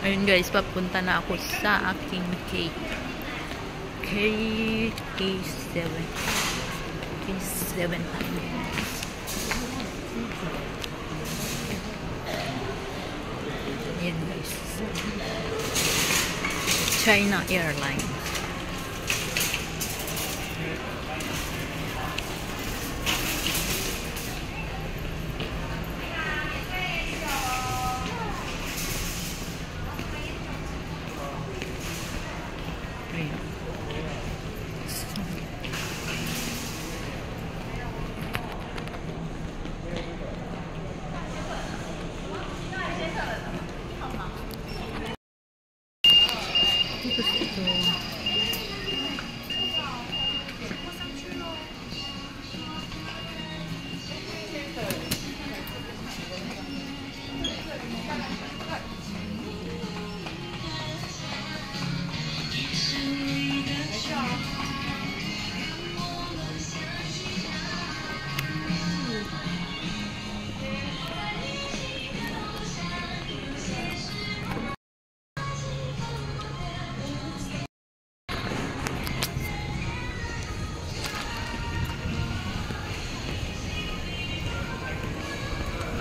Ayun guys, papunta na ako sa aking cake. Cake K7. K7 tayo. Ayan guys. China Airlines.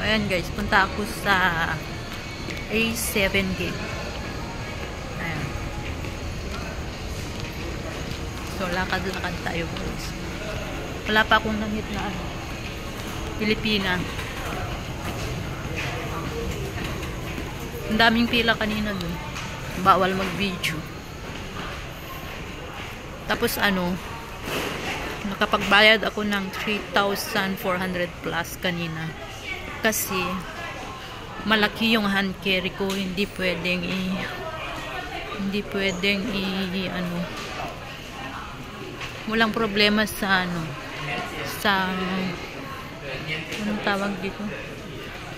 Ayan guys, punta ako sa A7 gate. Ayan. So, lakad-lakad tayo guys. Wala pa akong namit na Pilipina. Ang daming pila kanina dun. Bawal mag-video. Tapos nakapagbayad ako ng 3,400 plus kanina. Kasi malaki yung hand carry ko, hindi pwedeng walang problema sa anong tawag dito,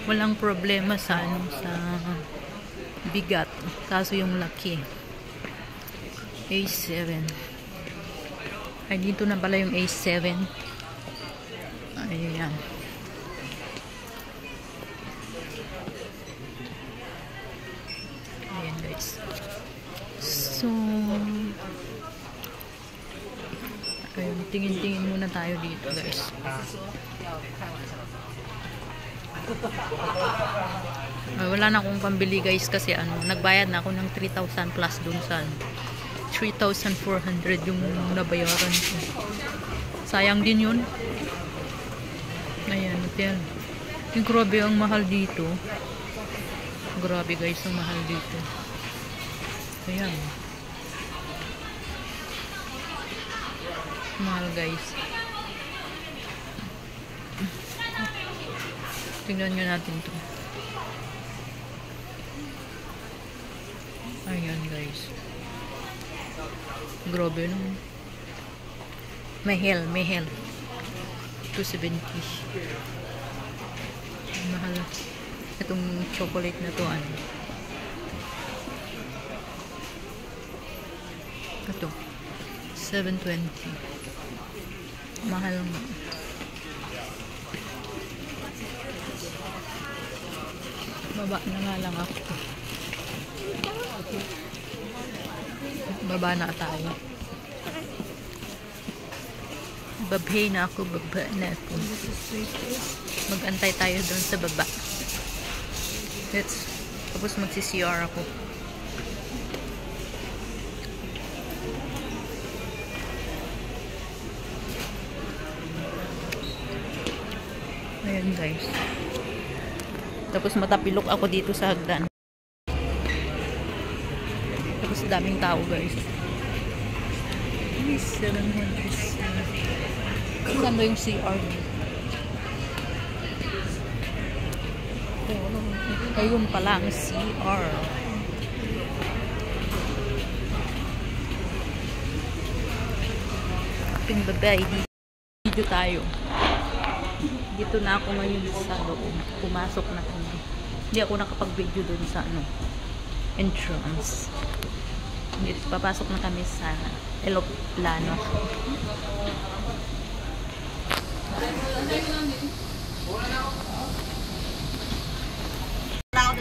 walang problema sa sa bigat, kaso yung laki. A7 ay dito na pala yung A7. Ayan. So, ayun, tingin-tingin muna tayo dito guys. Wala na akong pambili guys kasi nagbayad na ako ng 3,000 plus dun sa 3,400 yung nabayaran ko. Sayang din yun. Ayan, hotel. Grabe ang mahal dito. Grabe guys, ang mahal dito. Ayan. Mahal guys. Tingnan nyo natin to. Ayan guys. Grabe no. Mahal. 270. Mahal. Itong chocolate na to ito 720. Mahal mo. Baba na nga lang ako. Baba na tayo. Babay na ako. Mag-antay tayo doon sa baba. Tapos magsi-CR ako. Ayan guys. Tapos matapilok ako dito sa hagdan. Tapos daming tao guys. 700. Saan ba yung CR? Ayun pala ang CR. Pingbabay. Video tayo. Dito na ako ngayon sa loob. Pumasok na kami. Hindi ako nakapag-video doon sa entrance. Papasok na kami sa eroplano.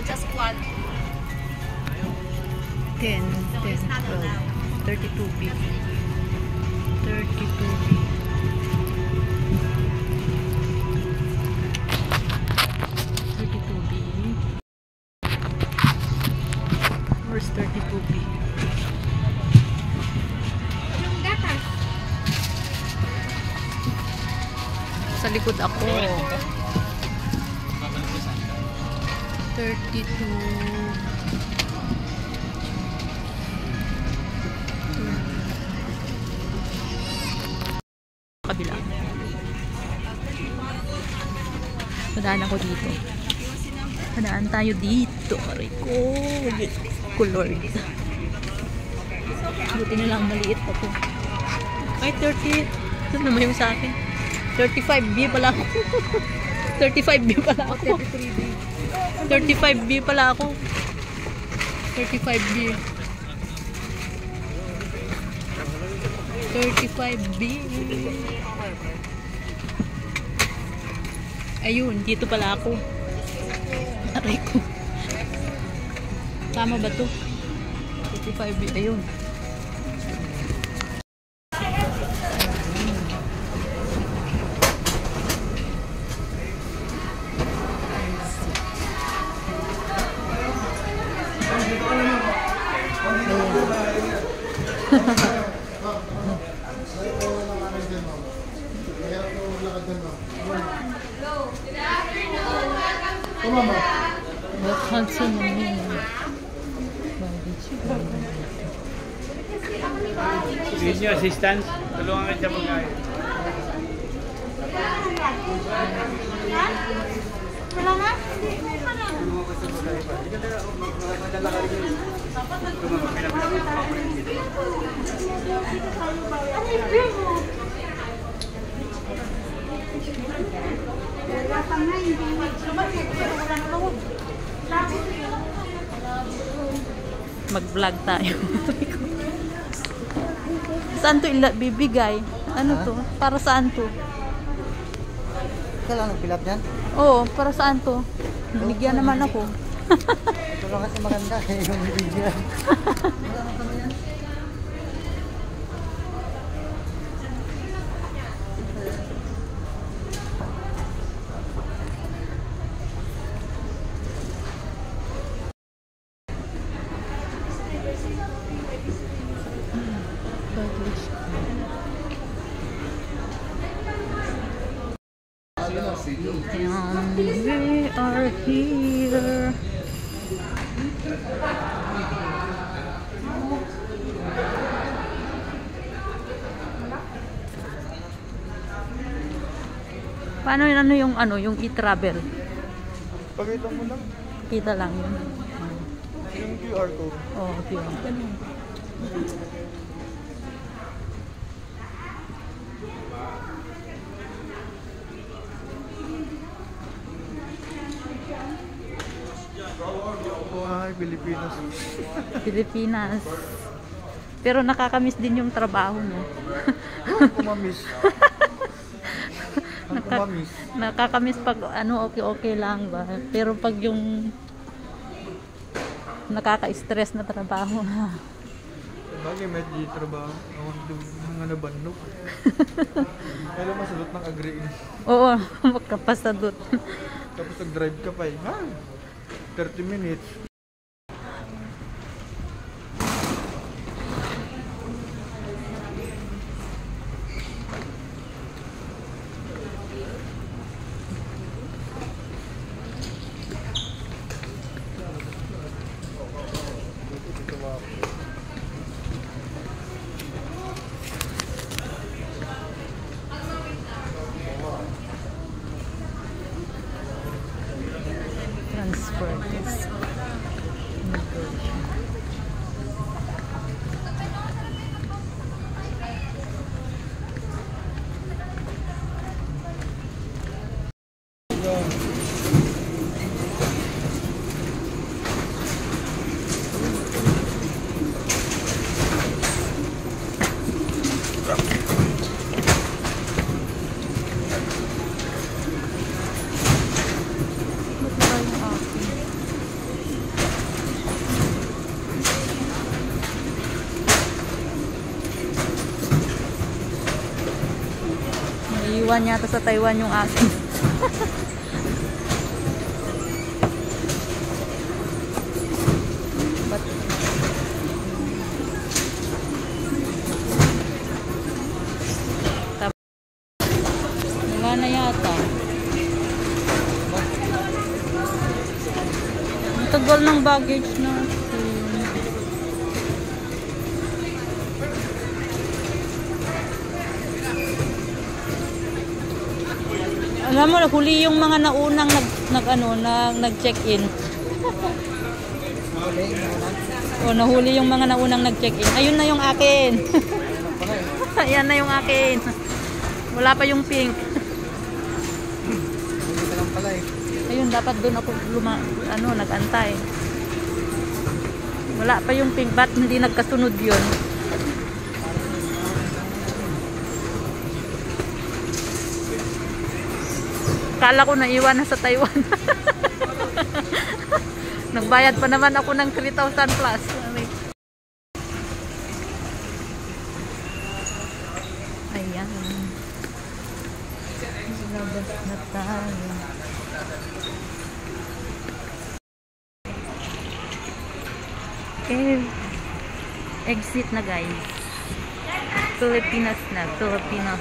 Just one. 10, 10, 12, 32B. 32B. 32B. Where's 32B? Sa likod ako. 32. Kabila. Madaan ako dito. Madaan tayo dito. Aray ko. Ko Lord. Buti na lang maliit pa to. Ay, 30. Ito naman yung sa akin. 35B pala ako. 35B pala ako. 35B pala ako. 35B. 35B. Ayun, dito pala ako. Aray ko. Tama ba to? 35B. Ayun. Welcome to Manila. Need nyo assistance? Tulungan kayo siya mag-ayos. Wala na? Mag-vlog tayo. Saan to bibigay? Ano to? Para saan to? Ikaw lang nag-fill up yan? Oo, para saan to? Binigyan naman ako. Ito lang kasi maganda yung bibigyan. And we are here. Paano yun, yung e-travel? Pakita mo lang Kita lang yun. yung QR code. Oh, okay. Ay, Pilipinas. Pilipinas. Pero nakakamiss din yung trabaho, no? Kumamis. Ang kumamis. Nakakamiss pag okay lang ba. Pero pag yung nakaka-stress na trabaho. Bagay, may di trabaho. Awan doon, mga nabanok. Kailan masulot ng agreeing. Oo, magkapasadot. Tapos nag-drive ka pa eh. 30 minutes. Transfer this. naiwan yata sa Taiwan yung akin. Wala na yata. Ang tagal ng baggage natin. Alam mo, huli yung mga naunang nag-check-in. O, nahuli yung mga naunang nag-check-in. Ayun na yung akin. Ayan na yung akin. Wala pa yung pink. Ayun, dapat doon ako nag-antay. Wala pa yung pink. Ba't hindi nagkasunod yun? Kala ko naiwan na sa Taiwan. Nagbayad pa naman ako ng 3,000 plus. Ayan. Labas na tayo. Exit na guys. Pilipinas na. Pilipinas.